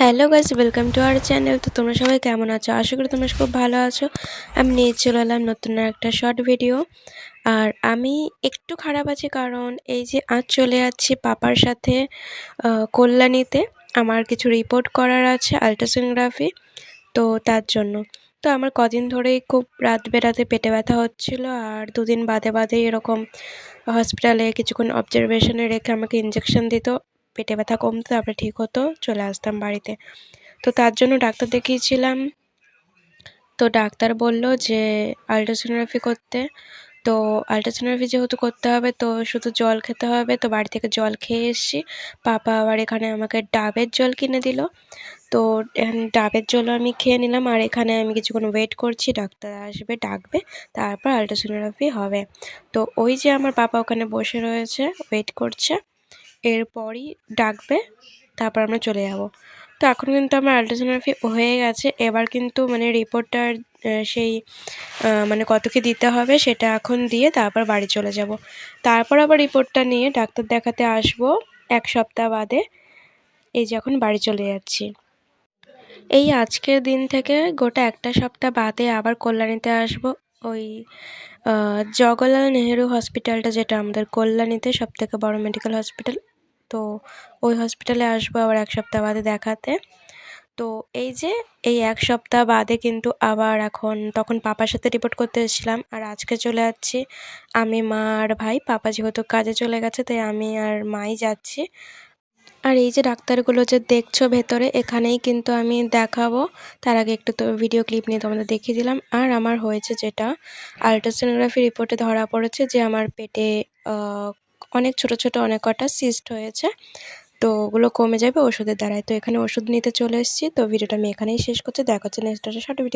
Hello guys, welcome to our channel. তো তোমরা সবাই কেমন আছো? আশা করি তোমরা খুব ভালো আছো। আমি নিয়ে চলে এলাম নতুন একটা শর্ট ভিডিও। আর আমি একটু খারাপ আছি, কারণ এই যে আজ চলে যাচ্ছি পাপার সাথে কল্যাণীতে। আমার কিছু রিপোর্ট করার আছে, আল্ট্রাসোনোগ্রাফি। তো তার জন্য তো আমার কদিন ধরেই খুব রাত বেরাতে পেটে ব্যথা হচ্ছিল, আর দুদিন বাদে বাদে এরকম হসপিটালে কিছুক্ষণ অবজারভেশনে রেখে আমাকে ইঞ্জেকশন দিত, পেটে ব্যথা কমতো, তারপরে ঠিক হতো, চলে আসতাম বাড়িতে। তো তার জন্য ডাক্তার দেখিয়েছিলাম। তো ডাক্তার বলল যে আল্ট্রাসোনোগ্রাফি করতে। তো আল্ট্রাসোনোগ্রাফি যেহেতু করতে হবে, তো শুধু জল খেতে হবে। তো বাড়ি থেকে জল খেয়ে এসেছি। পাপা আবার এখানে আমাকে ডাবের জল কিনে দিল। তো ডাবের জলও আমি খেয়ে নিলাম। আর এখানে আমি কিছুক্ষণ ওয়েট করছি, ডাক্তার আসবে, ডাকবে, তারপর আল্ট্রাসোনোগ্রাফি হবে। তো ওই যে আমার পাপা ওখানে বসে রয়েছে, ওয়েট করছে। এরপরই ডাকবে, তারপর আমরা চলে যাব। তো এখন কিন্তু আমার আল্ট্রাসোনোগ্রাফি হয়ে গেছে। এবার কিন্তু মানে রিপোর্টটার সেই মানে কত কী দিতে হবে সেটা এখন দিয়ে তারপর বাড়ি চলে যাব। তারপর আবার রিপোর্টটা নিয়ে ডাক্তার দেখাতে আসবো 1 সপ্তাহ বাদে। এই যে এখন বাড়ি চলে যাচ্ছি। এই আজকের দিন থেকে গোটা 1টা সপ্তাহ বাদে আবার কল্যাণীতে আসবো। ওই জওহরলাল নেহেরু হসপিটালটা, যেটা আমাদের কল্যাণীতে সবথেকে বড় মেডিকেল হসপিটাল। তো ওই হসপিটালে আসবো আবার 1 সপ্তাহ বাদে দেখাতে। তো এই যে এই 1 সপ্তাহ বাদে কিন্তু আবার তখন পাপার সাথে রিপোর্ট করতে এসেছিলাম, আর আজকে চলে যাচ্ছি আমি, মা আর ভাই। পাপা যেহেতু কাজে চলে গেছে, তাই আমি আর মাই যাচ্ছি। আর এই যে ডাক্তারগুলো যে দেখছো ভেতরে, এখানেই কিন্তু আমি দেখাবো। তার আগে একটু তো ভিডিও ক্লিপ নিয়ে তোমাদের দেখিয়ে দিলাম। আর আমার হয়েছে যেটা, আল্ট্রাসোনোগ্রাফি রিপোর্টে ধরা পড়েছে যে আমার পেটে অনেক ছোট ছোট অনেক কটা সিস্ট হয়েছে। তো ওগুলো কমে যাবে ওষুধের দ্বারাই। তো এখানে ওষুধ নিতে চলে এসেছি। তো ভিডিওটা আমি এখানেই শেষ করছি। দেখা হচ্ছে নেক্সট একটা শর্ট ভিডিও।